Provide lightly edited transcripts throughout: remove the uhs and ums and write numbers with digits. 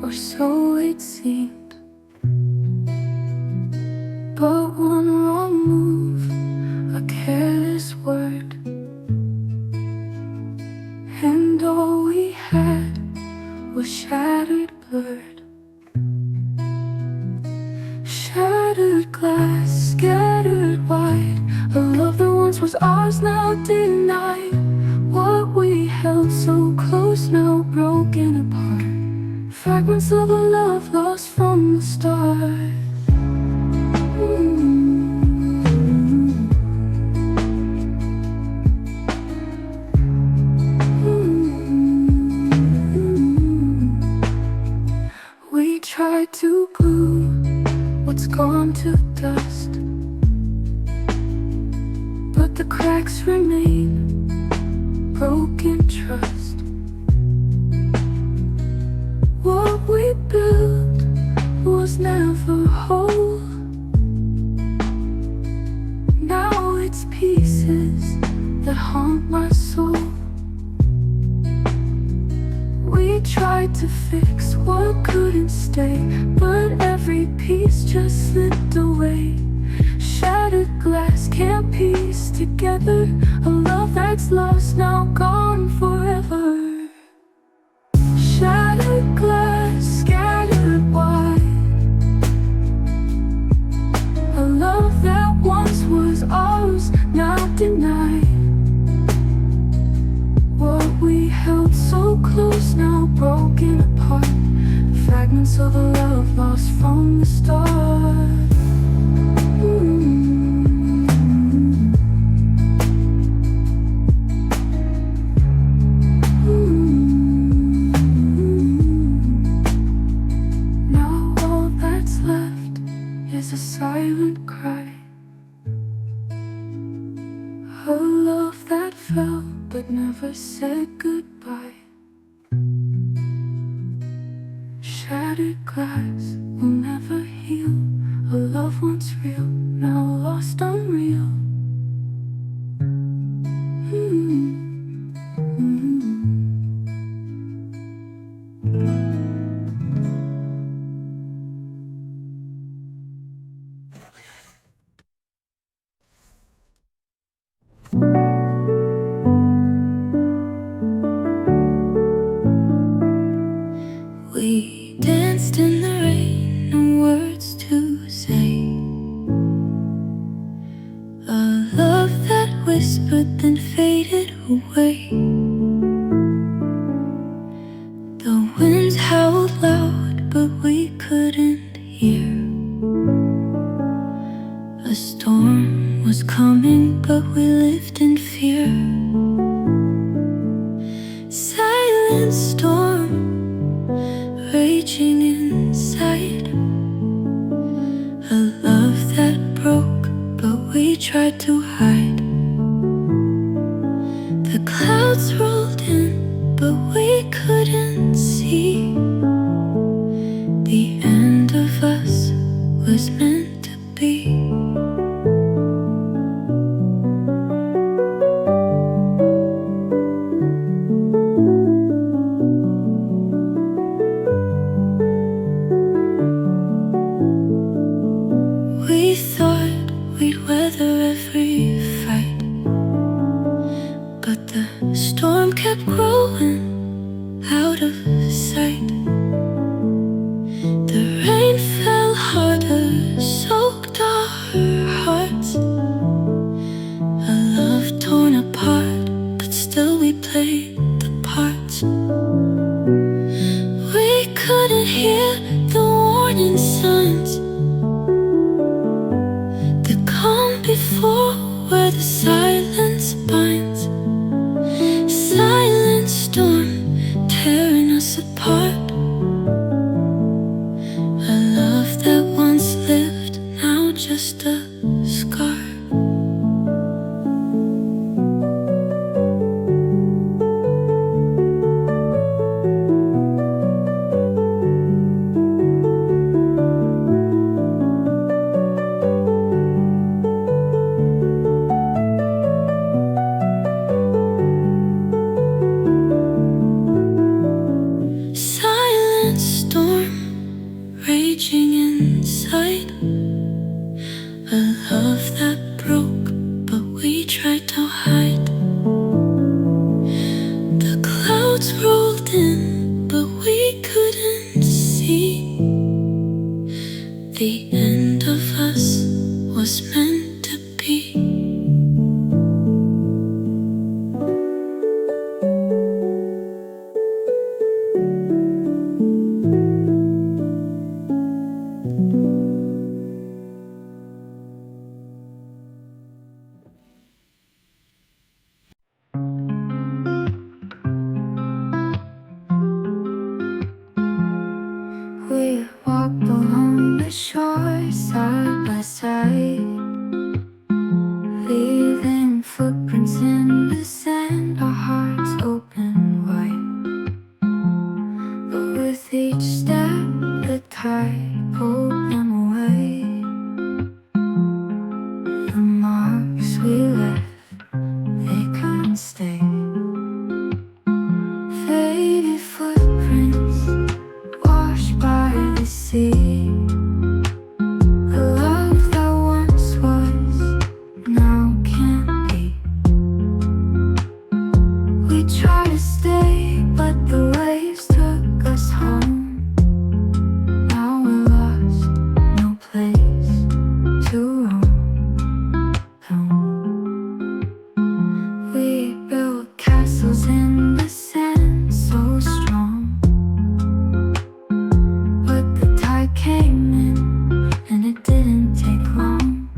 or so it seemed. But one wrong move, a careless word, and all we had was shattered, blurred. Shattered glass, scattered wide. A love that once was ours, now denied. What we held so close, now broken apart. Fragments of a love lost from the start. We tried to glue what's gone to dust, but the cracks remain, broken trust. What we built was never whole. Now it's pieces that haunt my soul. We tried to fix what couldn't stay, but every piece just slipped away. Shattered glass can't piece together a love that's lost, now gone forever. Shattered glass, scattered wide. A love that once was ours, now denied. What we held so close, now broken apart. Fragments of a love lost from the start. Now all that's left is a silent cry. A love that fell but never said goodbye. Shattered glass will never heal. A love once real, now lost, unreal. We danced in the rain, no words to say. A love that whispered then faded away. The winds howled loud, but we couldn't hear. A storm was coming, but we lived in fear. Silent storm raging inside. A love that broke, but we tried to hide. The clouds rolled in, but we couldn't see. The end of us was meant to be. We thought we'd weather every fight, but the storm kept growing out of sight. The rain fell harder, soaked our hearts. A love torn apart, but still we played the parts. We couldn't hear the warning signs that come before, where the silence binds. Silent storm tearing us apart. A love that once lived, now just a scar. raging inside. A love that broke, but we tried to hide. The clouds rolled in, but we couldn't see. The end of us was meant to be. We walked along the shore side by side, leaving footprints in the sand, our hearts open wide. But with each step, the tide pulled them away. The marks we left, they couldn't stay. Faded footprints washed by the sea. The love that once was, now can't be. We tried to stay, but the waves took us home. Now we're lost, no place to roam. We built castles in the sand, so strong. But the tide came in, and it didn't take long.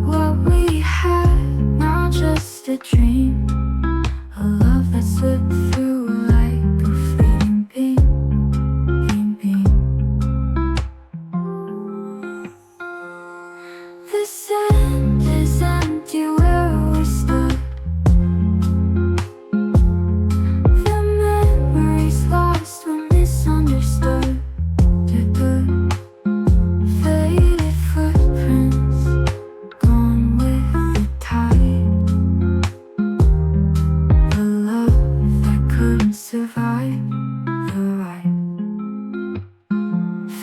What we had, now just a dream. A love that slipped through like a fleeting beam. The sand is empty where we stood. The memories lost were misunderstood. Faded footprints, gone with the tide. The love that couldn't survive the ride.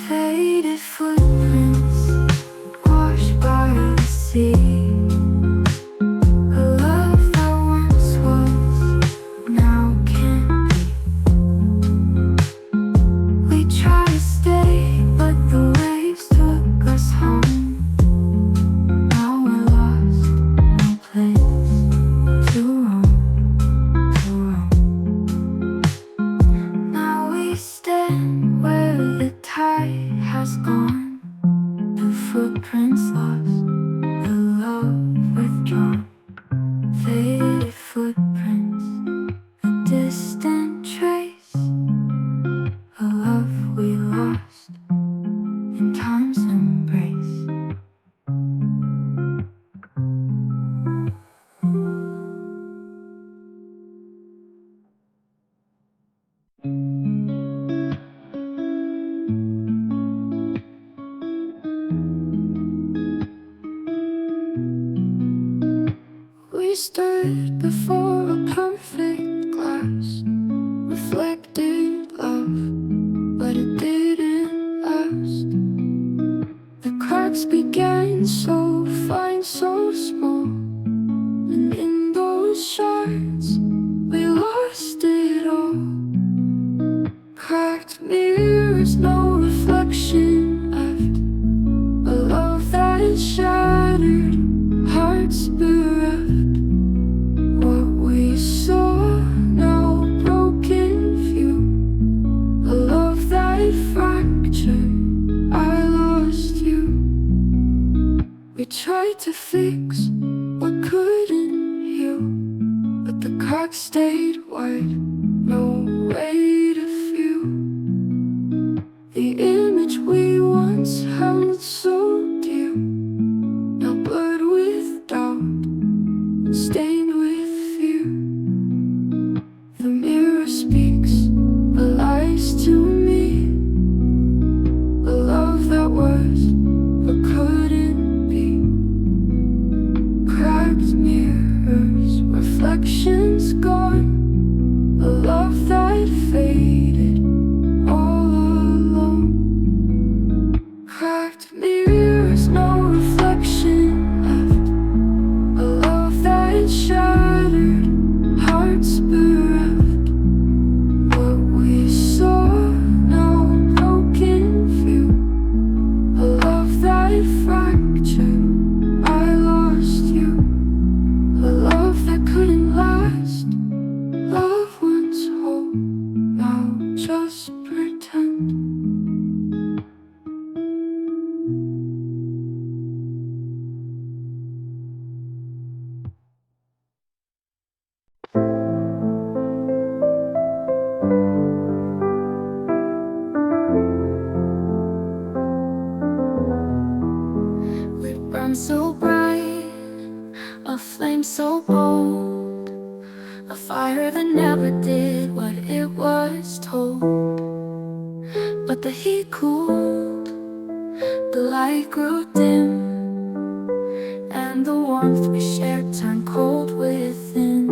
Faded footprints washed by the sea. A love that once was, now can't be. We tried to stay, but the waves took us home. Now we're lost, no place to roam. Now we stand where the tide has gone. The footprints lost, the love withdrawn. Faded footprints, a distant trace. A love we lost in time's embrace. We stood before a perfect glass, reflected love, but it didn't last. The cracks began so fine, so small, and in those shards we lost it all. Cracked mirrors, no reflection left. A love that is shattered, hearts bereft. What we saw, now broken view. A love that fractured, I lost you. We tried to fix what couldn't heal, but the cracks stayed wide, no way to feel. The image we once held so dear, now blurred with doubt, stained with fear. The mirror speaks, but lies to me. A love that was, but couldn't be. Cracked mirrors, reflections gone. A so bold, a fire that never did what it was told. But the heat cooled, the light grew dim, and the warmth we shared turned cold within.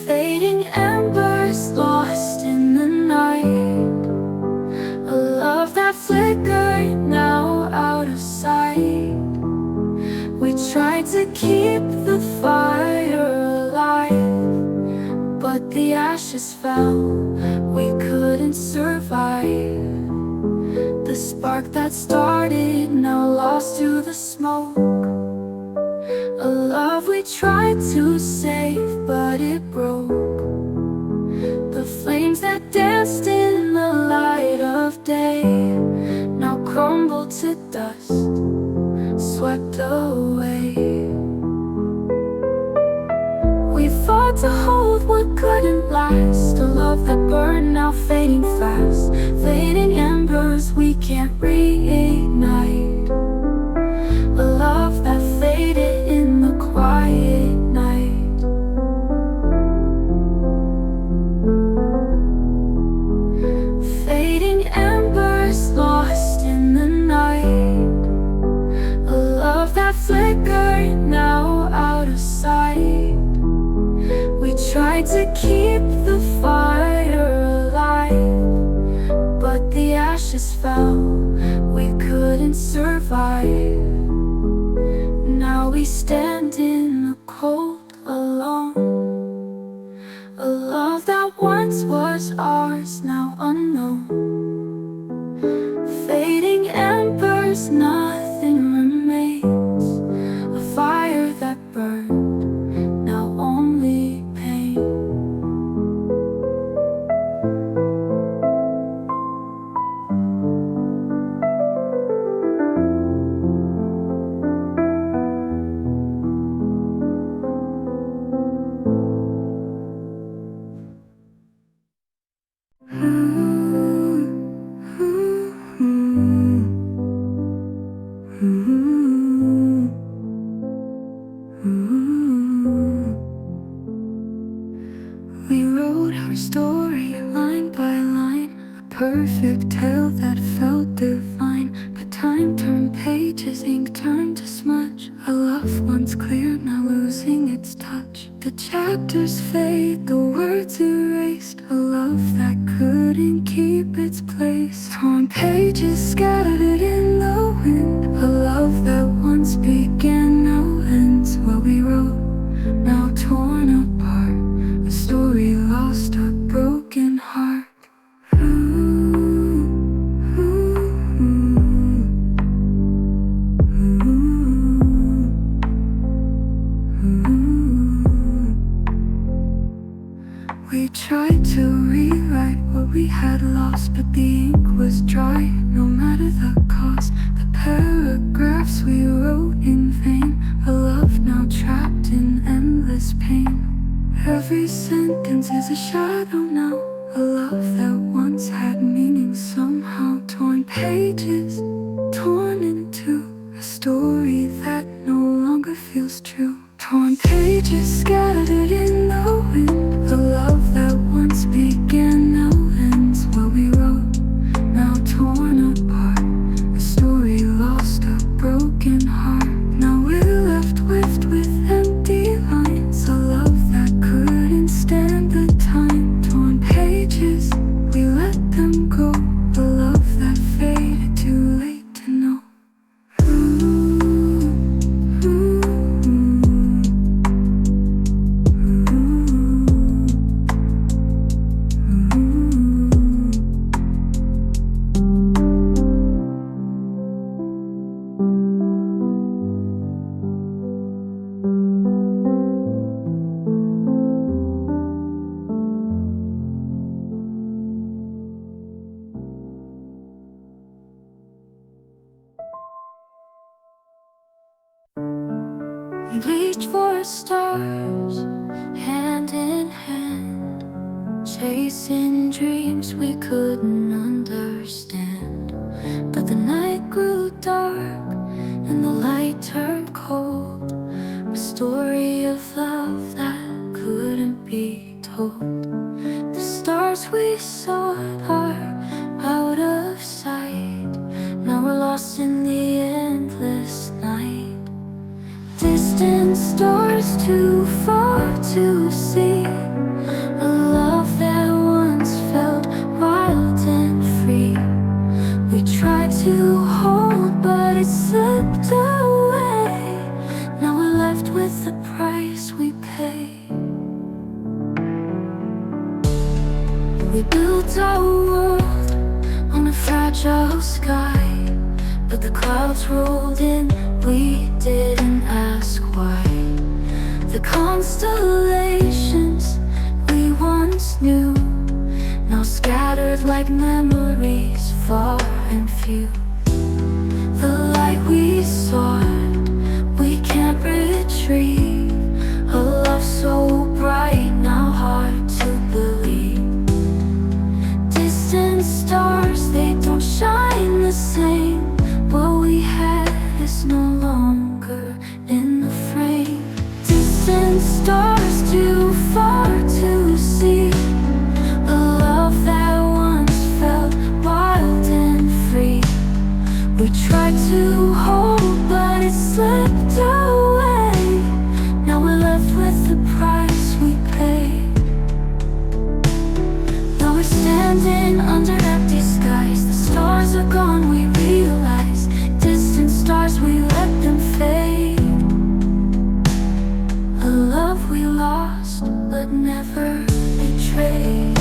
Fading embers lost in the night, a love that flickered now out of sight. We tried to keep the fire alive, but the ashes fell, we couldn't survive. The spark that started, now lost to the smoke. A love we tried to save, but it broke. The flames that danced in the light of day now crumbled to dust, swept away. We fought to hold what couldn't last, a love that burned, now fading fast. Fading embers we can't reignite, a love that faded in the quiet night. Fading embers lost in the night, a love that flickered now out of sight. We tried to keep the fire alive, but the ashes fell, we couldn't survive. Now we stand in the cold alone, a love that once was ours, now unknown. Fading embers, nothing remains, a fire that burned, now only pain. We wrote our story line by line, a perfect tale that felt divine. But time turned pages, ink turned to smudge. A love once clear, now losing its touch. The chapters fade, the words erased, a love that couldn't keep its place. Torn pages scattered in the wind, a love that once began now ends. What we wrote, now torn apart, a story lost, a broken heart. We tried to rewrite what we had lost, but the ink was dry, no matter the cost. The paragraphs we wrote in vain, a love now trapped in endless pain. Every sentence is a shadow now, a love that once had meaning somehow. Torn pages, torn in two, a story that no longer feels true. Torn pages scattered in the wind, a love that once began now ends. What we wrote, now torn apart, a story lost, a broken heart. Now we're left with empty lines, a love that couldn't stand the time. Torn pages, we let them go, a love that faded, too late to know. We reached for stars, hand in hand, chasing dreams we couldn't understand. But the night grew dark and the light turned cold, restored we sought are out of sight. Now we're lost in the endless night. Distant stars too far to see. A love that once felt wild and free. We tried to hold, but it slipped away. Now we're left with the price we pay. We built our world on a fragile sky, but the clouds rolled in, we didn't ask why. The constellations we once knew, now scattered like memories, far and few. The light we sought, we can't retrieve. A love so bright, now hard to believe. Distant stars, they don't shine the same. What we had is no longer in the frame. Distant stars too far to see. A love that once felt wild and free. We tried to hold, but it slipped away. Now we're left with the price we pay. Now we're standing under empty skies. The stars are gone, we realize. Distant stars, we let them fade. A love we lost, but never betrayed.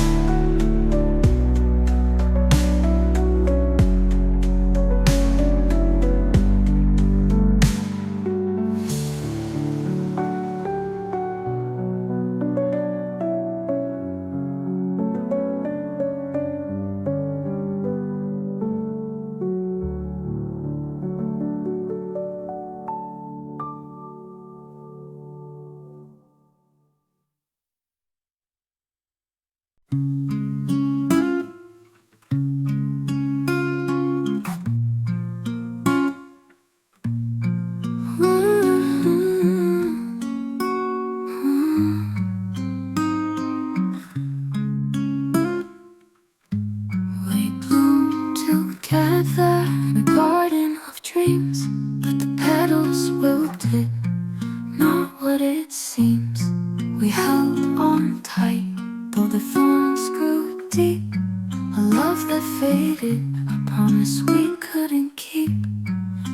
We bloomed together in a garden of dreams, but the petals wilted, not what it seems. We held on tight, though the thorns grew deep. A love that faded, a promise we couldn't keep.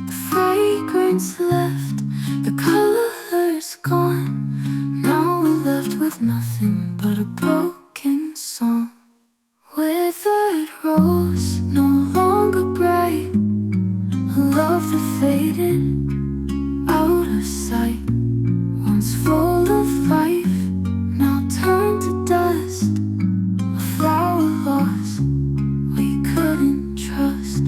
The fragrance left, the color's gone. Now we're left with nothing but a broken song. Withered rose, no longer bright. A love that faded, out of sight. Once full of life, now turned to dust. A flower lost, we couldn't trust.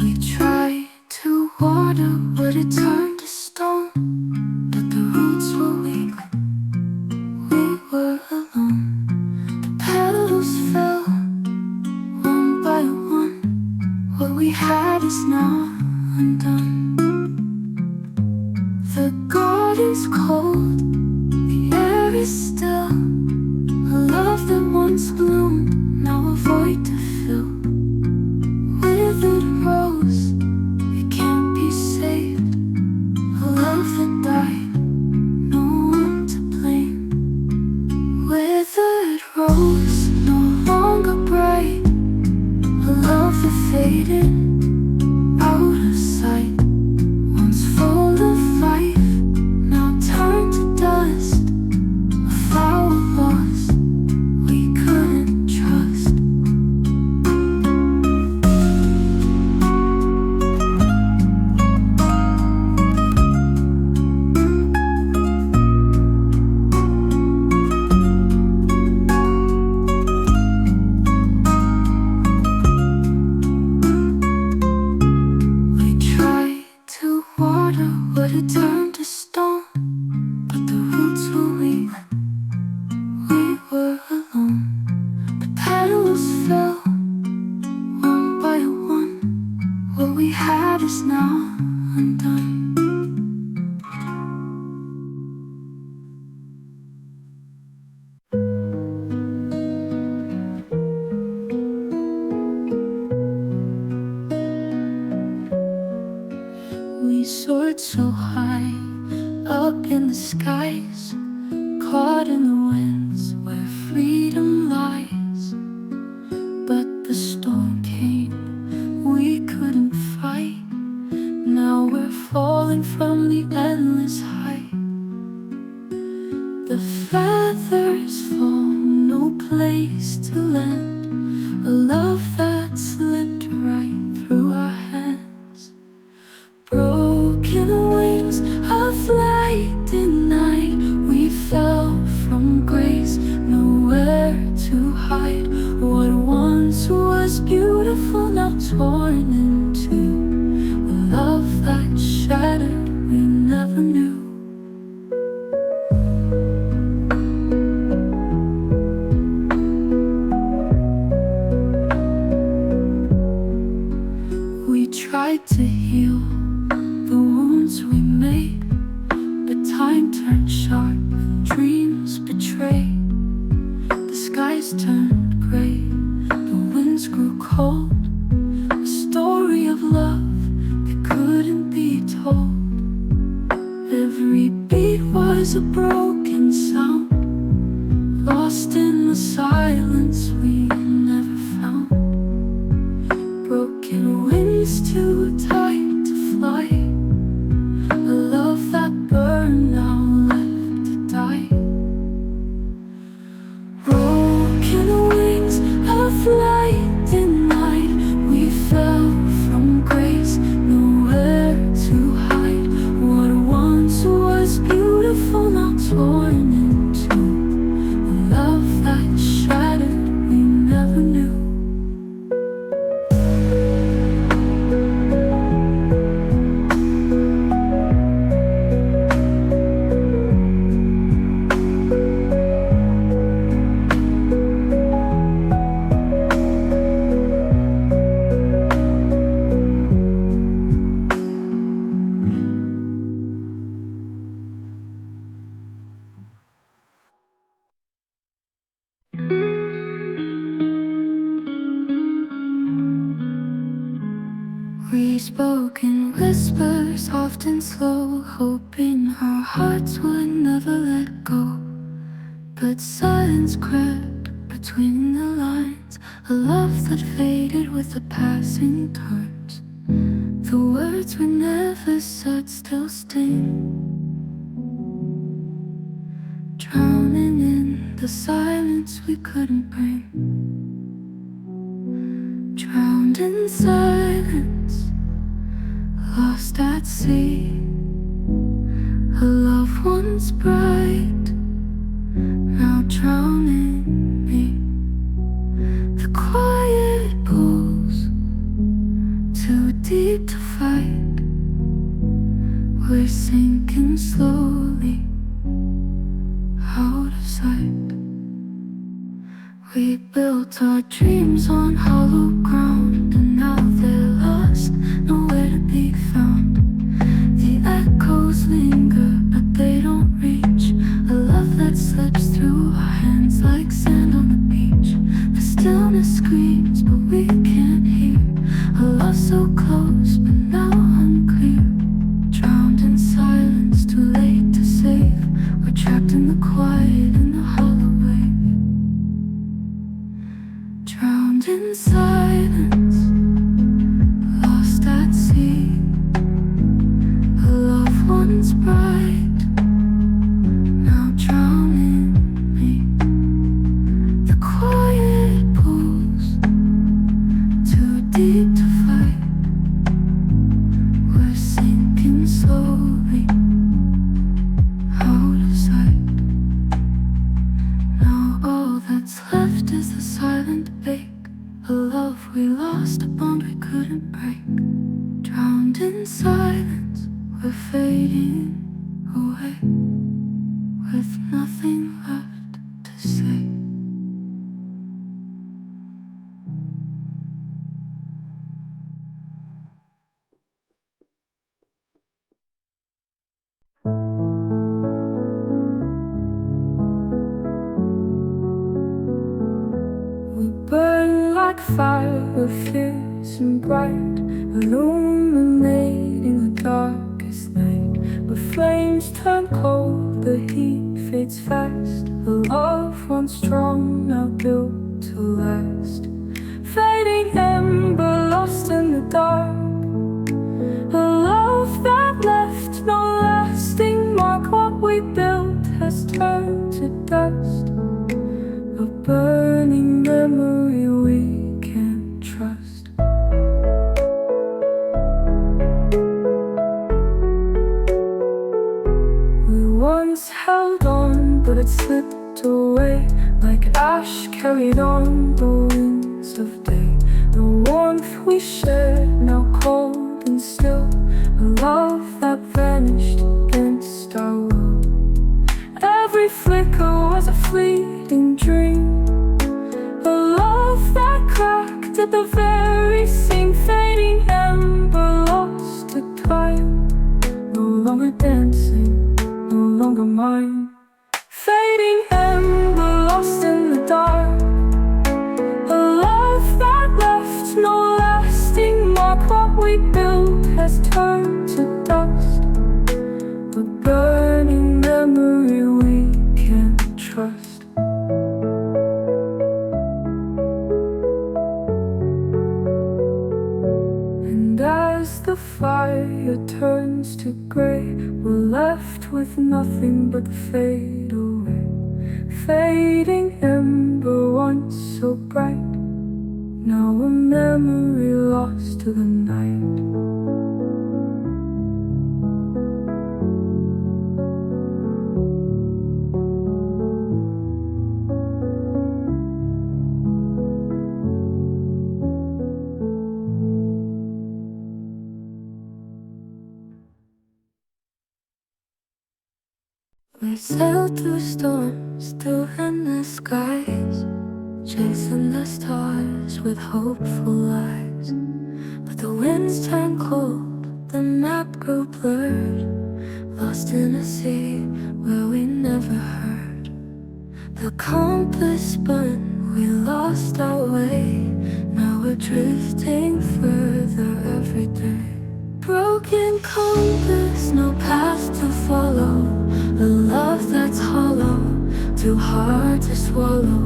We tried to water, but it turned to stone. But the roots were weak, we were alone. The petals fell, one by one. What we had is now undone. The garden's cold, the air is still. A love that once bloomed, now a void to fill. Withered rose, it can't be saved. A love that died, no one to blame. Withered rose, no longer bright. A love that faded, out of sight. Once full of life, now turned to dust. A flower lost, we couldn't trust. We tried to water what had turned to stone, but the roots were weak, we were alone. The petals fell, one by one. What we had is now undone. so high, up in the skies, caught in the winds where freedom lies. But the storm came, we couldn't fight. Now we're falling from the endless height. The feathers fall, no place to land. A love that slipped right through our hands. Broken wings, a flight in night. We fell from grace, nowhere to hide. What once was beautiful, now torn in two. A love that shattered, we never knew. We tried to heal the wounds we made, but time turned sharp, dreams betrayed. The skies turned gray, the winds grew cold. A story of love that couldn't be told. Every beat was a broken sound, lost in the silence we never found. Broken wings too tight to fly. A love that burned, now left to die. Broken wings, a flight in night. We fell from grace, nowhere to hide. What once was beautiful, now torn in two. A love that shattered, we never knew. We spoke in whispers, often slow, hoping our hearts would never let go. But silence crept between the lines, a love that faded with the passing turns. The words we never said still sting, drowning in the silence we couldn't bring. Drowned in silence, lost at sea. A love once bright, now drowning me. The quiet pulls, too deep to fight. We're sinking slowly, out of sight. We built our dreams on hollow ground, and now they're lost, nowhere to be found. The echoes linger, but they don't reach. A love that slips through our hands like sand on the beach. The stillness screams, but we can't hear. A love so close, but now unclear. Drowned in silence, too late to save. We're trapped in the quiet, in the hollow wave. Drowned in silence, lost at sea. A love once bright, now drowning me. The quiet pulls, too deep to fight. We're sinking slowly, out of sight. Now all that's left is the silent ache. A love we lost, a bond we couldn't break. Drowned in silence, we're fading away, with nothing left to say. We burn like fire, fierce and bright, illuminating the darkest night. flames turn cold, the heat fades fast. A love once strong, now built to last. Fading ember lost in the dark. A love that left no lasting mark. What we built has turned to dust. A burning memory we can't trust. We once held on, but it slipped away like ash carried on the winds of day. The warmth we shared, now cold and still. A love that vanished against our will. Every flicker was a fleeting dream. A love that cracked at the very seam. Fading ember lost to time. No longer dancing, no longer mine. Fading ember lost in the dark. A love that left no lasting mark. What we built has turned to dust. A burning memory we can't trust. And as the fire turns to gray, we're left with nothing but fade away. Fading ember once so bright, now a memory lost to the night. We sailed through storms, through endless skies, chasing the stars with hopeful eyes. But the winds turned cold, the map grew blurred, lost in a sea where we never heard. The compass spun, we lost our way. Now we're drifting further every day. Broken compass, no path to follow. A love that's hollow, too hard to swallow.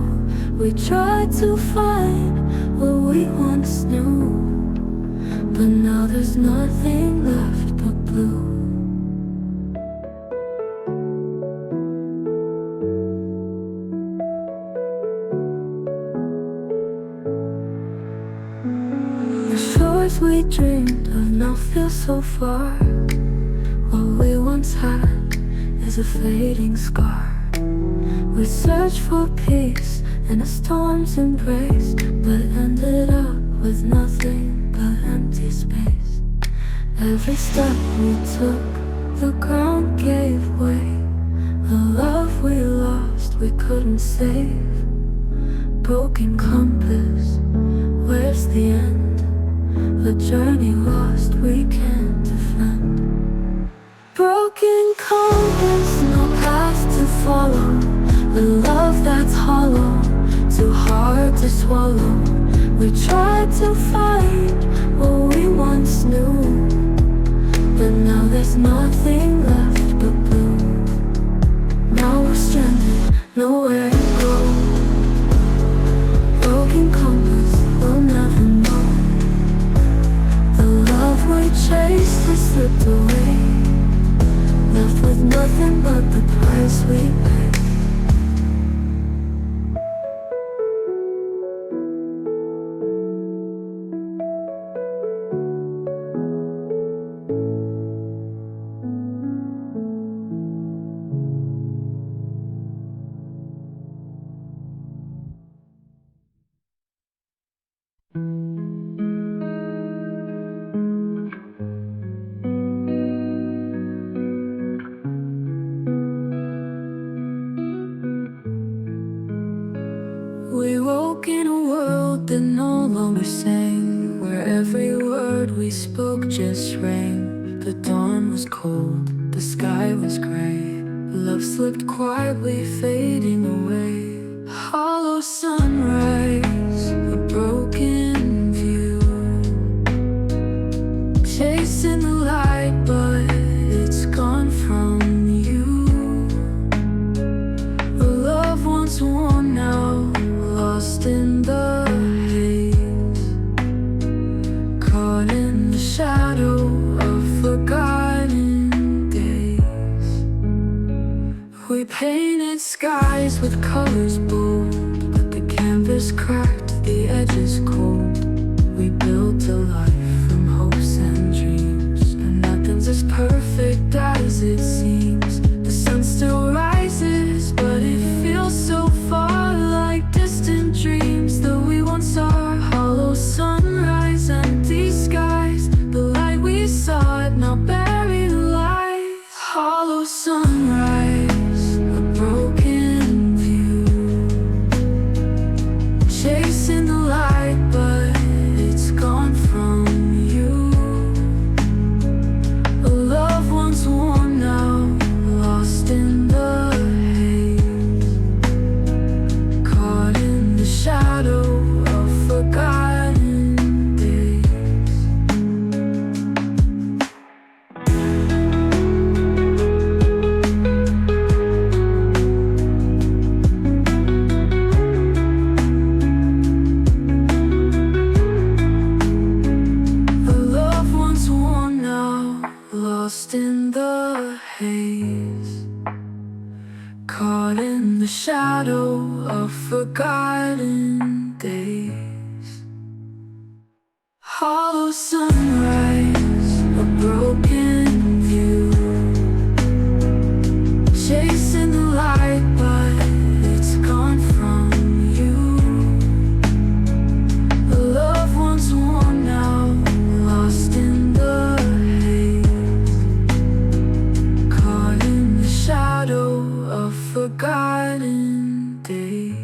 We tried to find what we once knew, but now there's nothing left but blue. The shores we dreamed of now feel so far. What we once had is a fading scar. We searched for peace in a storm's embrace, but ended up with nothing but empty space. Every step we took, the ground gave way. The love we lost, we couldn't save. Broken compass, where's the end? The journey lost, we can't defend. Broken compass, no path to follow. A love that's hollow, too hard to swallow. We tried to find what we once knew, but now there's nothing left but blue. Now we're stranded, nowhere to go. Broken compass, we'll never know. The love we chased has slipped away, left with nothing but the price we paid. We woke in a world that no longer sang, where every word we spoke just rang. The dawn was cold, the sky was gray. Love slipped quietly, fading away. Hollow sunrise, a broken view, chasing the light, but it's gone from colors bold, but the canvas cracked, the edges cold. We built a life from hopes and dreams, and nothing's as perfect as it seems. The sun still rises, but it feels so far, like distant dreams that we once saw. Hollow sunrise, empty skies, the light we saw it now buried alive. Hollow sunrise, a broken view, chasing the light, but it's gone from you. A loved one's worn now, lost in the haze, caught in the shadow of forgotten days. A loved one's worn now, lost in the haze, caught in the shadow of forgotten days. Hollow sunrise, a broken view, chasing the light, but it's gone from you. A loved one's worn now, lost in the haze, caught in the shadow of forgotten days.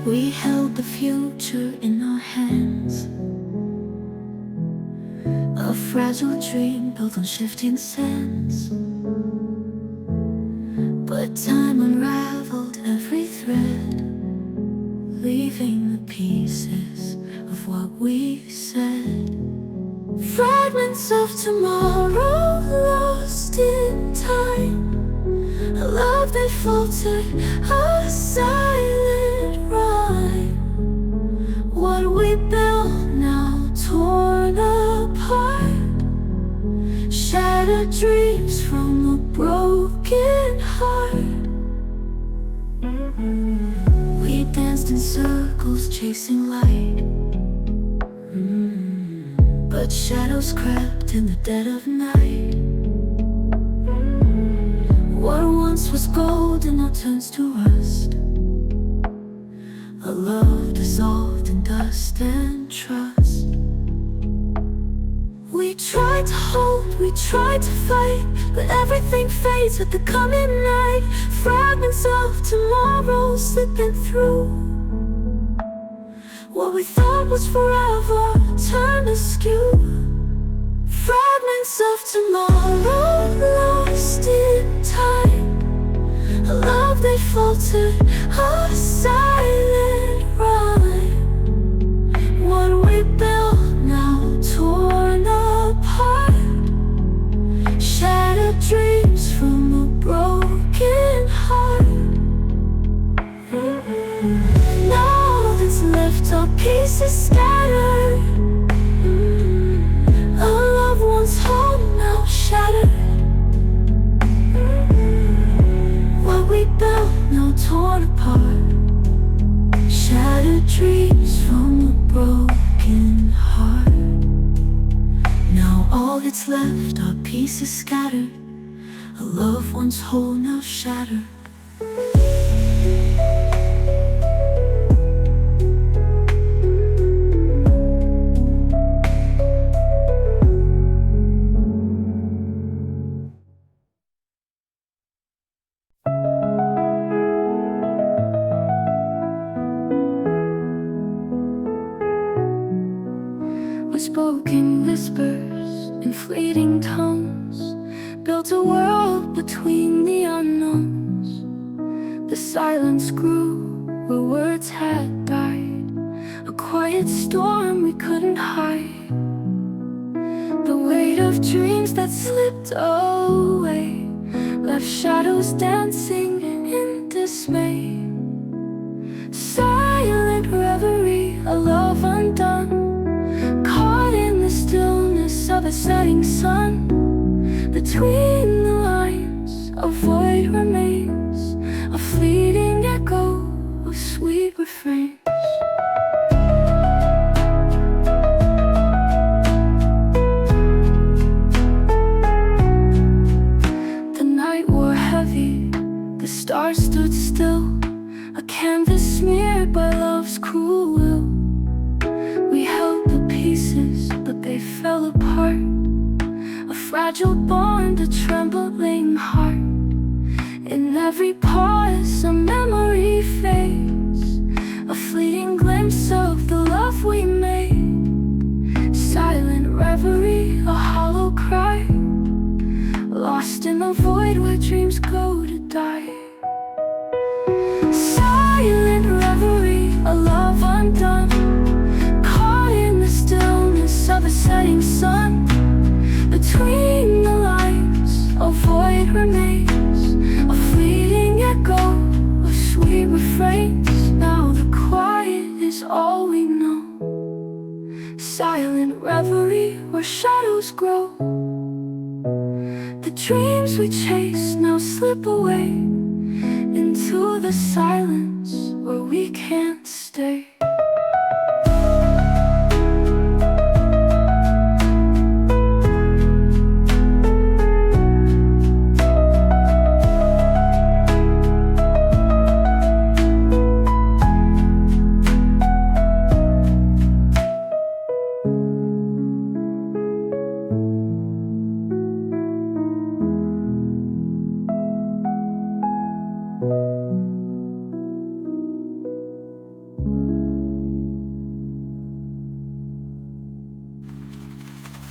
We held the future in our hands, a fragile dream built on shifting sands. But time unraveled every thread, leaving the pieces of what we said. Fragments of tomorrow lost in time, a love that faltered, a silent rhyme. What we built now torn apart, shattered dreams from a broken heart. We danced in circles chasing light, but shadows crept in the dead of night. What once was golden now turns to rust, a love dissolved in dust and trust. We tried to hold, we tried to fight, but everything fades with the coming night. Fragments of tomorrow slipping through. What we thought was forever turned askew. Fragments of tomorrow lost in time, a love that faltered, a silent rhyme. What we built now torn apart, shattered dreams from a broken heart. Now all that's left are pieces scattered, a loved one's home now shattered. What we built now torn apart, shattered dreams from a broken heart. Now all that's left are pieces scattered, a loved one's whole now shattered. We spoke in whispers, in fleeting tones, built a world between the unknowns. The silence grew where words had died, a quiet storm we couldn't hide. The weight of dreams that slipped away left shadows dancing in dismay. Silent reverie, a love undone, caught in the stillness of a setting sun. Between the lines, a void remains, a fleeting echo of sweet refrains. The night wore heavy, the stars stood still, a canvas smeared by love's cruel will. We held the pieces, but they fell apart, a fragile bond, a trembling heart. In every pause, a memory fades, a fleeting glimpse of the love we made. Silent reverie, a hollow cry, lost in the void where dreams go to die. Silent reverie, a love undone, caught in the stillness of a setting sun. Between the lines, a void remains, a fleeting echo of sweet refrains. Now the quiet is all we know, silent reverie where shadows grow. The dreams we chase now slip away into the silence where we can't stay.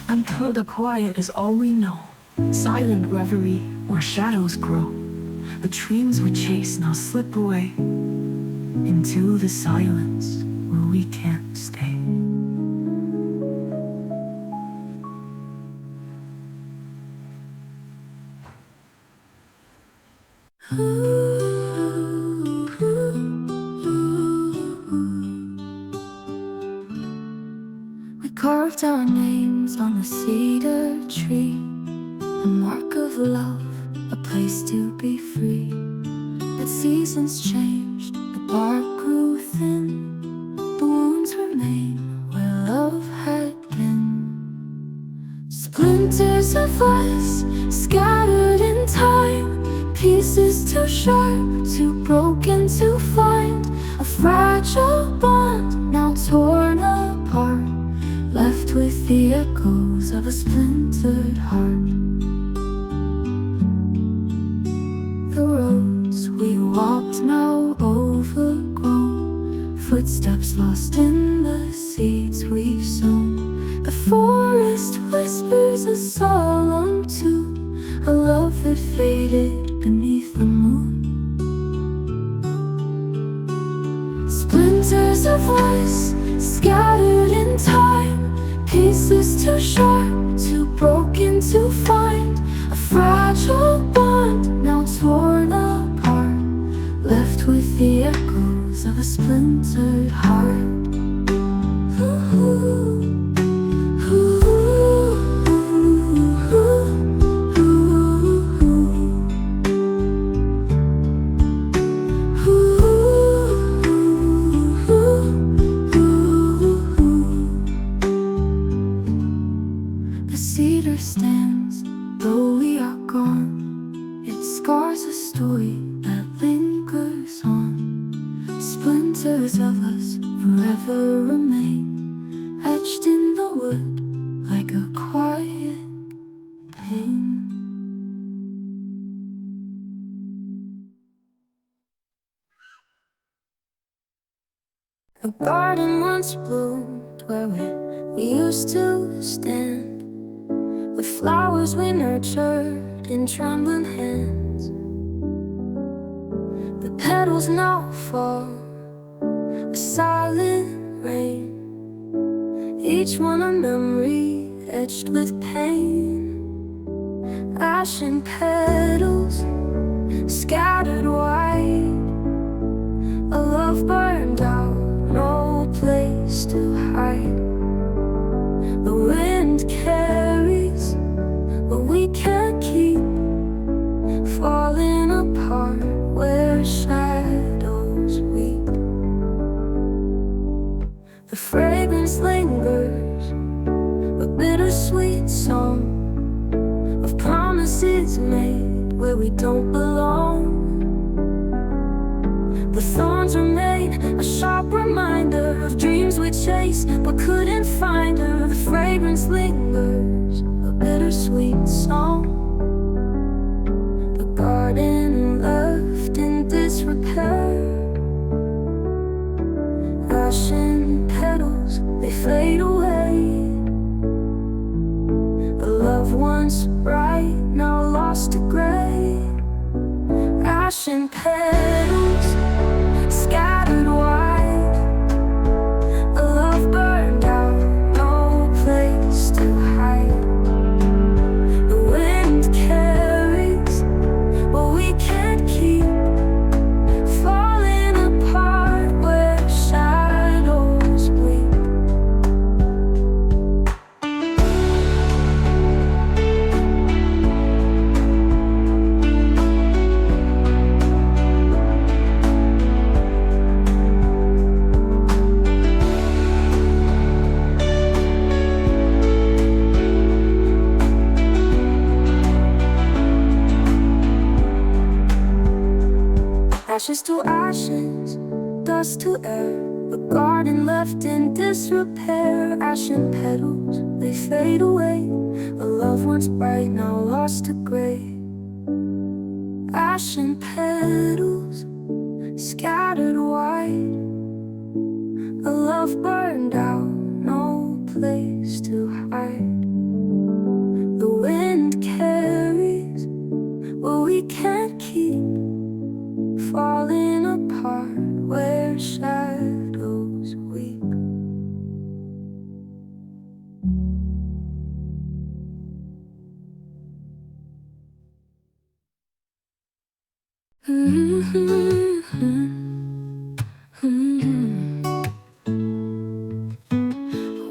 Until the quiet is all we know, silent reverie where shadows grow. The dreams we chase now slip away into the silence where we can't stay. We carved our names on the cedar tree, a mark of love, a place to be free. But seasons changed, the bark grew thin, the wounds remain where love had been. Splinters of us scattered in time, pieces too sharp, too broken to find. A fragile bond now torn apart, left with the echoes of a splintered heart. The roads we walked now overgrown, footsteps lost in the seeds we've sown. The forest whispers a solemn tune, a love that faded beneath the moon. Splinters of us scattered in time, pieces too sharp, too broken to find. A fragile bond now torn apart, left with the echoes of a splintered heart. The cedar stands, though we are gone. It scars a story that lingers on. Splinters of us forever remain, etched in the wood like a quiet pain. A garden once bloomed where we used to stand, with flowers we nurtured in trembling hands. The petals now fall, a silent rain, each one a memory etched with pain. Ashen petals scattered wide, a love burned out, no place to hide. The wind carries what we can't keep, falling apart where shadows weep. The fragrance lingers, a bittersweet song of promises made where we don't belong. The thorns remain, a sharp reminder of dreams we chased but couldn't find her. The fragrance lingers, a bittersweet song. The garden left in disrepair, ashen petals, they fade away. The love once bright, now lost to gray. Ashen petals scattered wide, a love burned out, no place to hide. The wind carries what we can't keep, falling apart where shadows weep. Ashes to ashes, dust to air, a garden left in disrepair. Ashen petals, they fade away, a love once bright, now lost to gray. Ashen petals scattered wide, a love burned out, no place to hide. The wind carries what we can't keep, falling apart where shadows weep.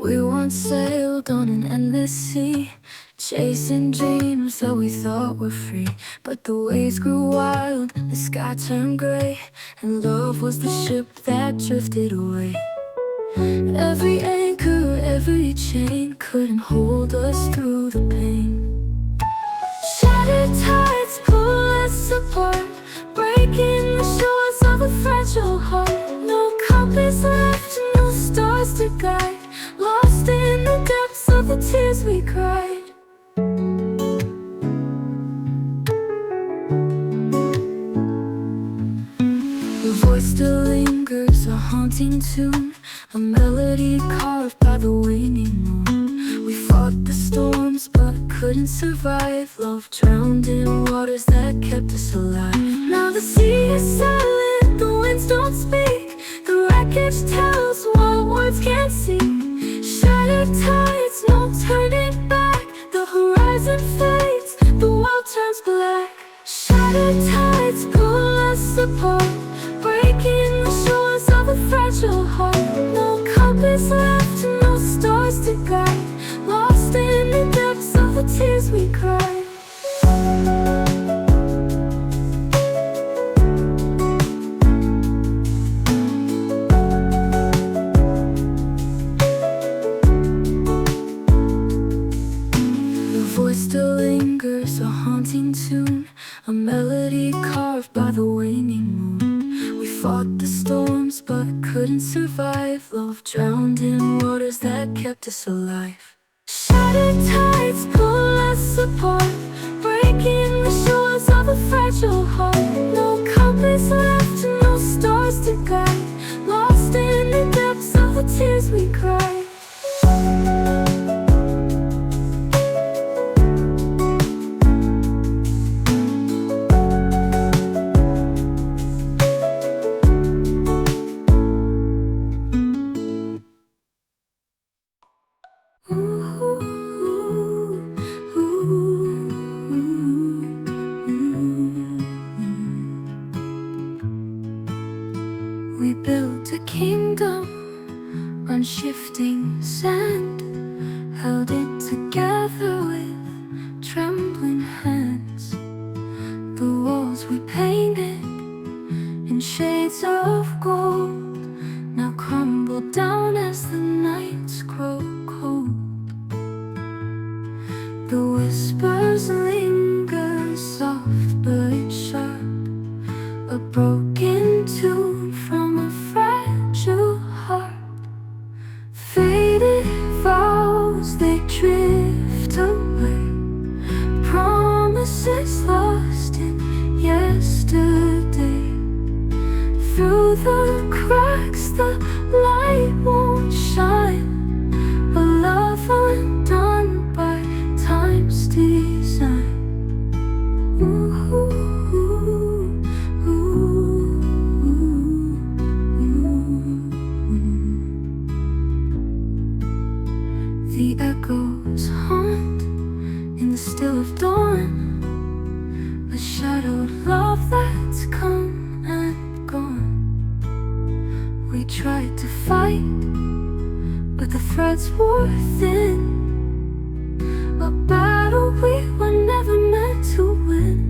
We once sailed on an endless sea, chasing dreams that we thought were free. But the waves grew wild, the sky turned gray, and love was the ship that drifted away. Every anchor, every chain couldn't hold us through the pain. Shattered tides pull us apart, breaking the shores of a fragile heart. No compass left, no stars to guide, lost in the depths of the tears we cried. The voice still lingers, a haunting tune, a melody carved by the waning moon. We fought the storms but couldn't survive, love drowned in waters that kept us alive. Now the sea is silent, the winds don't speak, the wreckage tells what words can't see. Shattered tides, no turning back, the horizon fades, the world turns black. Shattered tides pull us apart, breaking the shores of a fragile heart. No compass left, no stars to guide, lost in the depths of the tears we cried. Still lingers, a haunting tune, a melody carved by the waning moon. We fought the storms but couldn't survive, love drowned in waters that kept us alive. Shattered tides pull us apart, breaking the shores of a fragile heart. No compass left, no stars to guide, lost in the depths of the tears we cried. Ooh. We built a kingdom on shifting sand, held it together with trembling hands. The walls we painted in shades of gold now crumble down as the nights grow cold. The whispers linger soft but sharp, a broken tune from a fragile heart. Faded vows, they drift away, promises lost in yesterday. Through the cracks the light won't shine, a love undone by time's design. The echoes haunt in the still of dawn, a shadowed love that's come and gone. We tried to fight, but the threads wore thin, a battle we were never meant to win.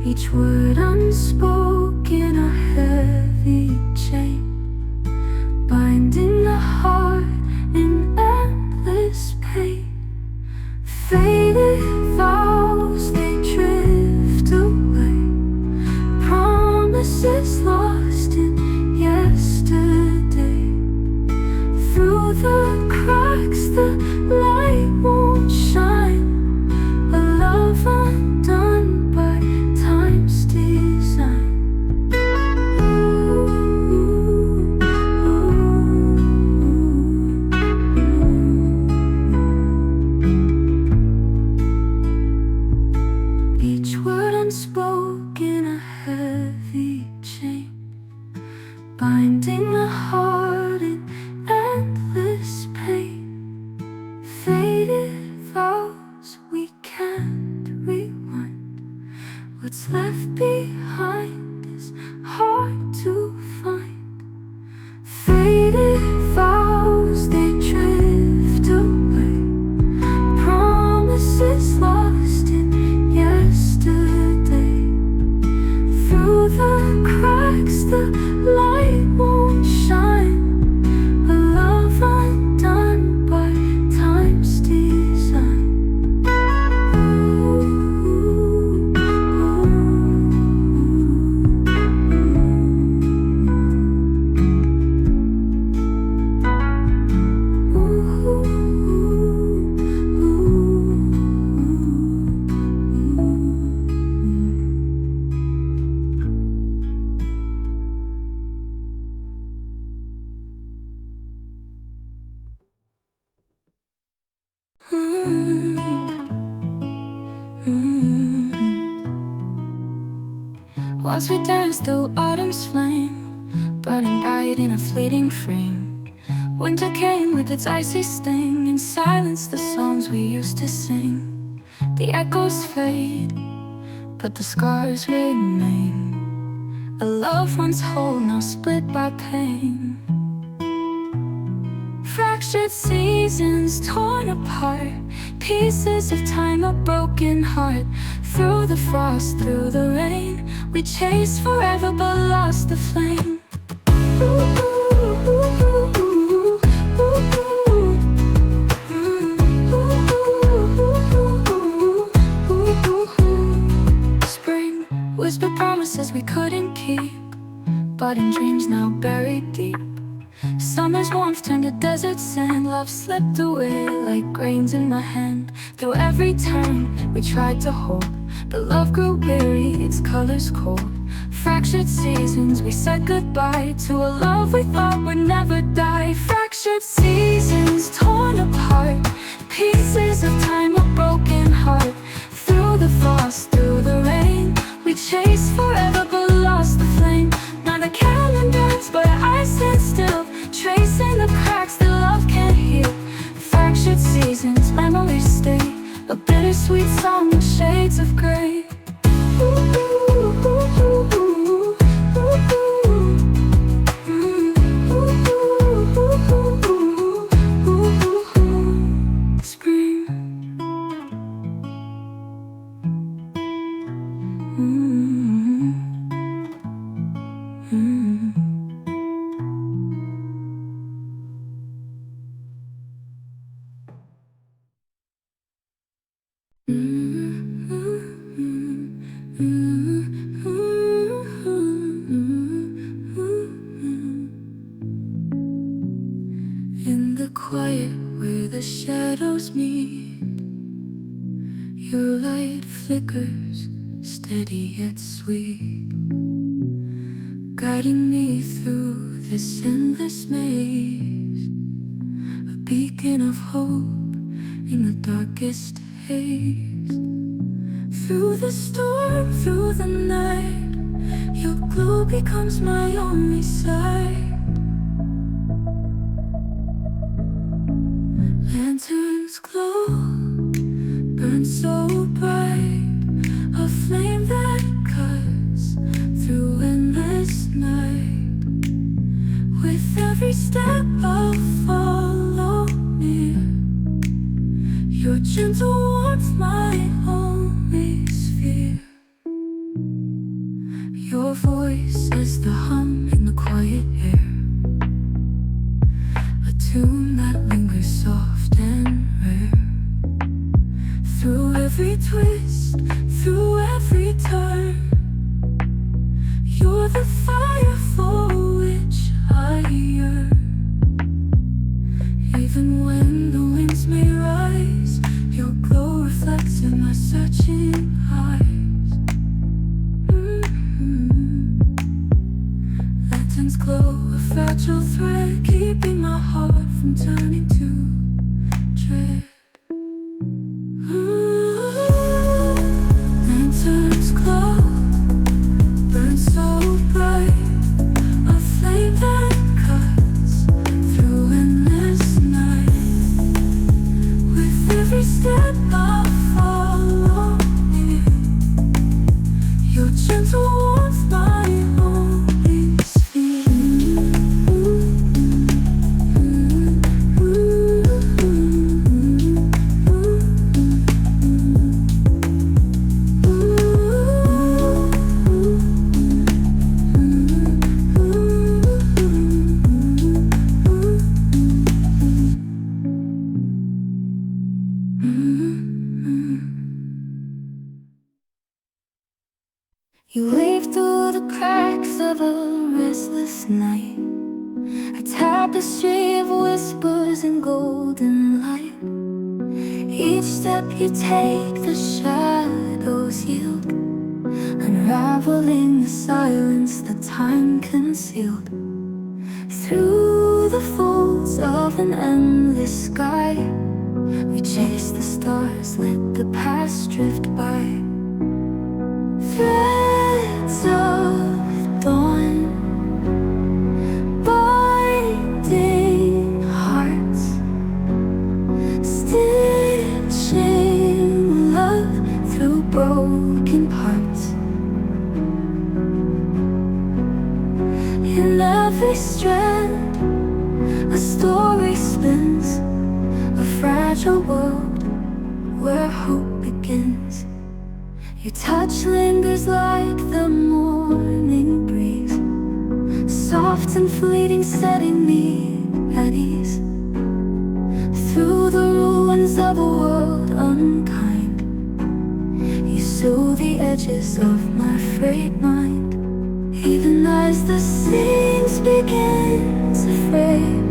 Each word unspoken, a heavy chain, binding the heart in endless pain. Faded vows, they drift away, promises lost in yesterday. Through the cracks the light won't shine, a love undone by time's design. Each word unspoken, a heavy chain, binding the heart in endless pain. Faded vows, we can't rewind. What's left behind is hard to find. Faded vows, they drift away, promises lost in yesterday. Through the cracks the light won't shine, a love undone by time's design. Once we danced through autumn's flame, burning bright in a fleeting frame. Winter came with its icy sting, and silenced the songs we used to sing. The echoes fade, but the scars remain. A love once whole, now split by pain. Fractured seasons torn apart, pieces of time, a broken heart. Through the frost, through the rain, we chased forever but lost the flame. Spring whispered promises we couldn't keep, budding dreams now buried deep. Summer's warmth turned to desert sand, love slipped away like grains in my hand. Through every turn we tried to hold, but love grew weary, its colors cold. Fractured seasons, we said goodbye to a love we thought would never die. Fractured seasons, torn apart, pieces of time, a broken heart. Through the frost, through the rain, we chased forever but lost the flame. Now the calendars, but I stand still, tracing the cracks that love can't heal. Fractured seasons, memories stay, a bittersweet song with shades of gray. Ooh, ooh, ooh, ooh, ooh, ooh. In the quiet where the shadows meet, your light flickers, steady yet sweet, guiding me through this endless maze, a beacon of hope in the darkest haze. Through the storm, through the night, your glow becomes my only sight. Lanterns glow, burn so bright, a flame that cuts through endless night. With every step I'll follow near, your gentle warmth my only sphere. Your voice is the hum in the quiet air, a tune that lingers soft and rare. Through every twist, through every turn, you're the fire for which I yearn. Even when the winds may rise, your glow reflects in my searching eyes. Lanterns glow, a fragile thread, keeping my heart from turning to dread. Lanterns glow, burn so bright, a flame that cuts through endless night. With every step I follow near, your gentle warmth my only sphere. You wave through the cracks of a restless night, a tapestry of whispers and golden light. Each step you take, the shadows yield, unraveling the silence that time concealed. Through the folds of an endless sky, we chase the stars, let the past drift by. Threads of dawn, binding hearts, stitching love through broken parts. In every strand, a story spins, a fragile world where hope begins. Your touch lingers like the morning breeze, soft and fleeting, setting me at ease. Through the ruins of a world unkind, you soothe the edges of my frayed mind. Even as the scenes begin to fade,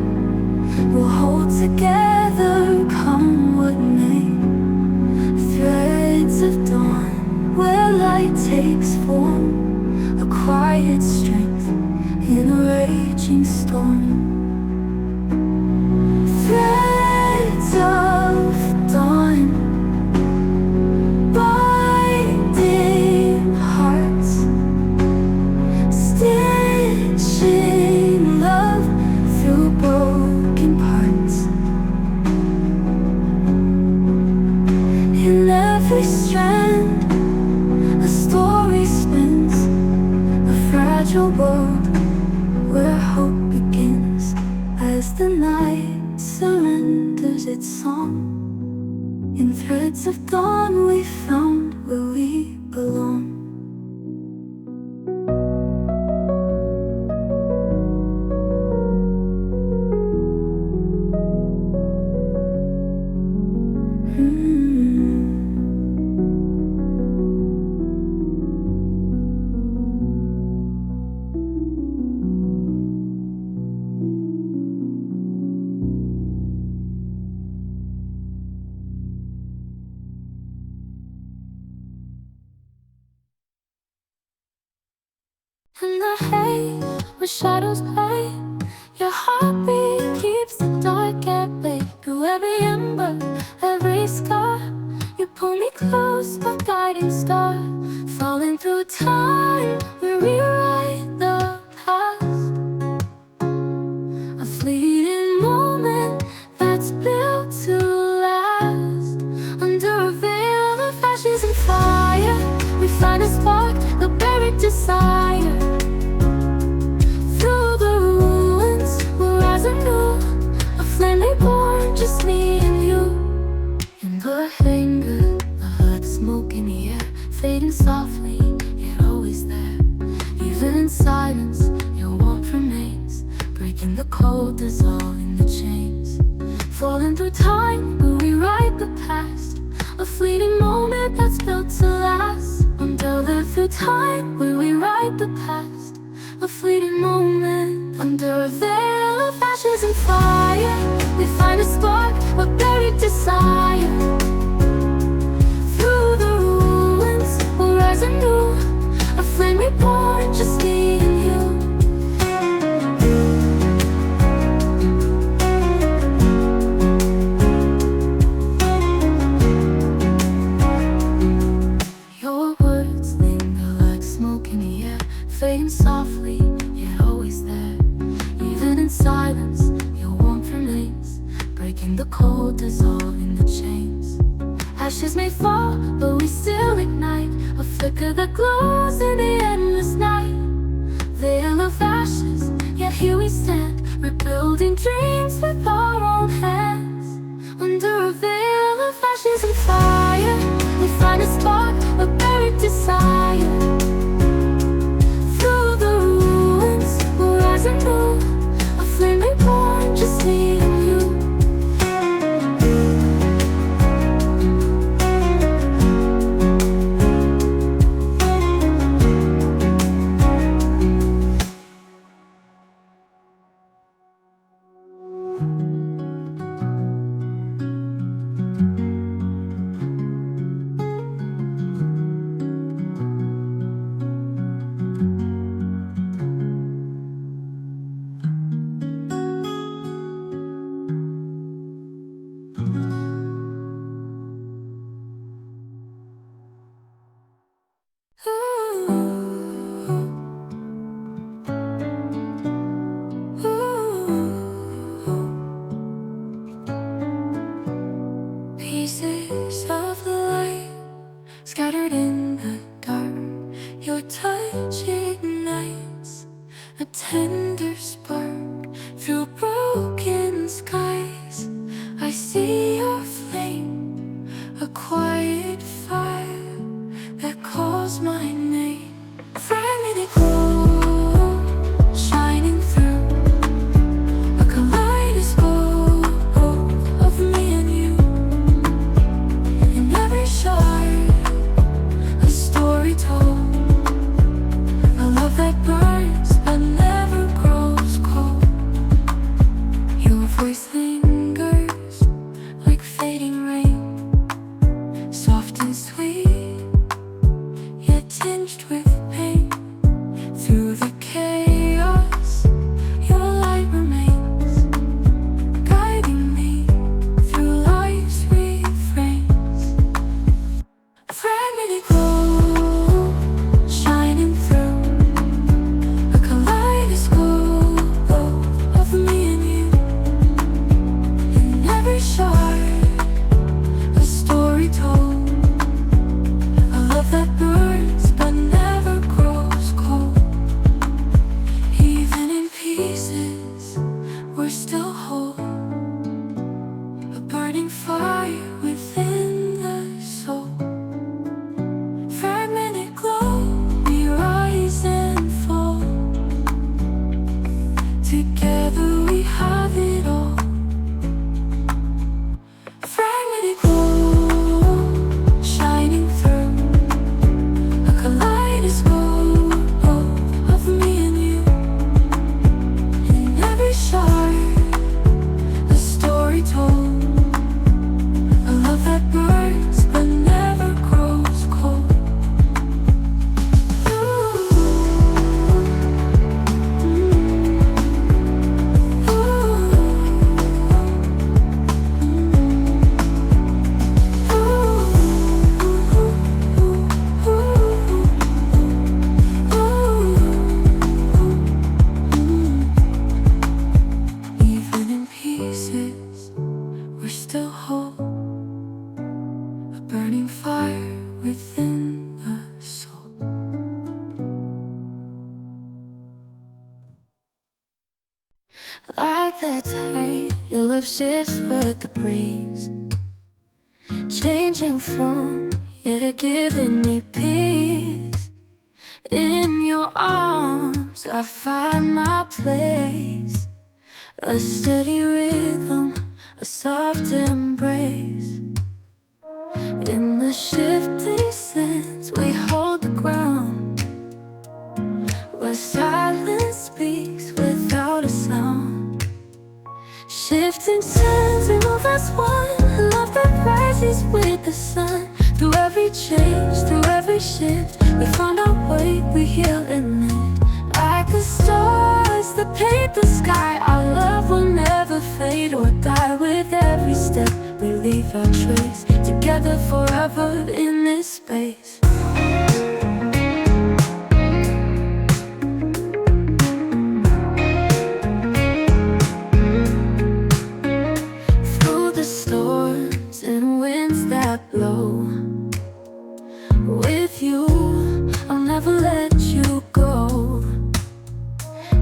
we'll hold together, come what may. Threads of dawn, where light takes form, a quiet strength in a raging storm. Threads of dawn, binding hearts, stitching love through broken parts. In every strand, a story spins, a fragile world where hope begins. As the night surrenders its song, in threads of dawn we found where we belong. in the haze, where shadows play. Your heartbeat keeps the dark at bay. Through every ember, every scar, you pull me close, my guiding star. Falling through time, we rewrite the past. A fleeting moment that's built to last. Under a veil of ashes and fire, we find a spark, a buried desire. Through the ruins, we'll rise anew. A flame reborn, just me and you. In the anger, the hot smoke in the air, fading softly, yet always there. Even in silence, your warmth remains, breaking the cold, dissolving the chains. Falling through time, we'll rewrite the past. A fleeting moment that's built to last. Under through time, we'll rewrite the past. A fleeting moment. Under a veil of ashes and fire, we find a spark, a buried desire. Through the ruins, we'll rise anew. A flame reborn, just me and you. Your words linger like smoke in the air, fading softly, yet always there. Even in silence, your warmth remains, breaking the cold, dissolving the chains. Ashes may fall, but we still ignite, a flicker that glows in the endless night. Veil of ashes, yet here we stand, rebuilding dreams with our own hands. Under a veil of ashes and fire, we find a spark, a buried desire. Through the ruins, we'll rise anew. A flame reborn, just me and you. Pieces of the light scattered in the dark. Your touch ignites a tender spark. Through broken skies, I see your flame, a quiet fire that calls my name. Fragmented glow, shining through a kaleidoscope of me and you. In every shard, a story told, a love that burns but never grows cold. Your voice lingers like fading rain, soft and sweet, yet tinged with pain. Through the chaos, your light remains, guiding me through life's refrains. Fragmented glow, shining through a kaleidoscope of me and you. In every shard, a story told, a love that burns but never grows cold. Even in pieces, we're still whole, a burning fire within the soul. Fragmented glow, we rise and fall. Together we have it all. Fragmented glow, shining through a kaleidoscope of me and you. In every shard, a story told, a love that burns but never grows cold. Ooh. Like that tide, your love shifts with the breeze, changing from you to giving me peace. In your arms I find my place, a steady rhythm, a soft embrace. In the shifting sands we hold the ground, where silence speaks without a sound. Shifting sands, we move as one, a love that rises with the sun. Through every change, through every shift, we find our way, we heal and live. Like the stars that paint the sky, our love will never fade or die. With every step, we leave our trace, together forever in this space. Through the storms and winds that blow, with you, I'll never let you go.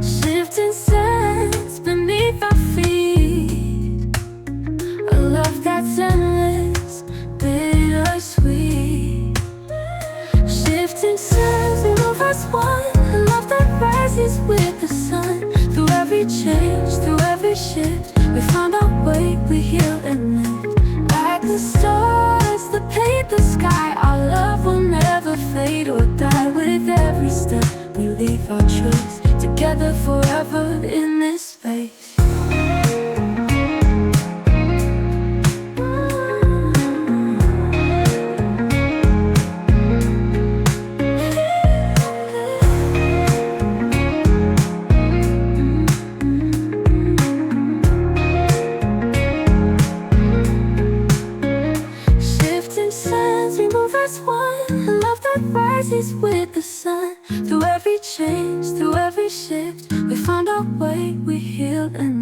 Shifting sands beneath our feet, a love that's endless, bittersweet. Shifting sands, we move as one, a love that rises with the sun. Through every change, through every shift, we find our way, we heal and live. Like the stars that paint the sky, our love will never fade or die. With every step, we leave our trace, together forever in this space. Shifting sands, we move as one, a love that rises with the sun. Through every change, through every shift, we find our way, we heal and